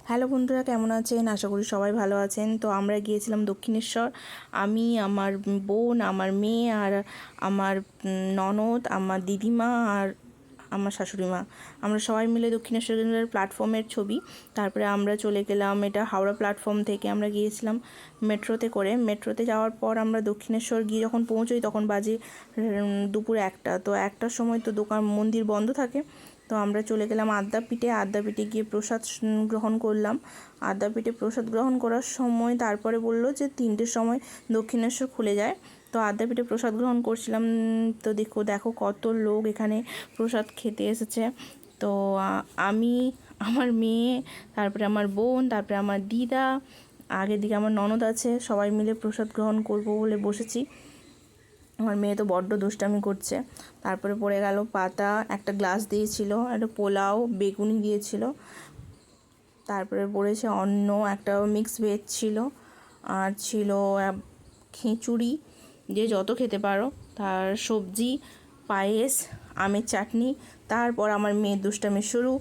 Hello বন্ধুরা, কেমন আছেন? আশা করি সবাই ভালো আছেন। তো আমরা গিয়েছিলাম দক্ষিণেশ্বর। আমি, আমার বোন, আমার মেয়ে আর আমার ননদ, আমার দিদিমা আর আমার শাশুড়ি মা, আমরা সবাই মিলে দক্ষিণেশ্বরের প্ল্যাটফর্মের ছবি। তারপরে আমরা চলে গেলাম, এটা হাওড়া প্ল্যাটফর্ম থেকে আমরা গিয়েছিলাম মেট্রোতে করে। মেট্রোতে যাওয়ার পর আমরা দক্ষিণেশ্বর গিয়ে যখন পৌঁছোই তখন বাজে দুপুর 1টা। তো 1টার সময় তো দোকান মন্দির বন্ধ থাকে। তো আমরা চলে গেলাম আদ্যাপীঠে গিয়ে প্রসাদ গ্রহণ করলাম। আদ্যাপীঠে প্রসাদ গ্রহণ করার সময় তারপরে বলল যে 3টের সময় দক্ষিণেশ্বর খুলে যায়। তো আদ্যাপীঠে প্রসাদ গ্রহণ করছিলাম। তো দেখো কত লোক এখানে প্রসাদ খেতে এসেছে। তো আমি, আমার মেয়ে, তারপরে আমার বোন, তারপরে আমার দিদা, আগের দিকে আমার ননদ আছে, সবাই মিলে প্রসাদ গ্রহণ করব বলে বসেছি। আমার মেয়ে তো বড্ড দুষ্টামি করছে। তারপরে পড়ে গেল পাতা, একটা গ্লাস দিয়েছিল, একটা পোলাও বেগুনি দিয়েছিল। তারপরে পড়েছে অন্ন, একটা মিক্স ভেজ ছিল, আর ছিল খিচুড়ি, যে যত খেতে পারো, তার সবজি, পায়েস, আমের চাটনি। তারপর আমার মেয়ের দুষ্টামি শুরু।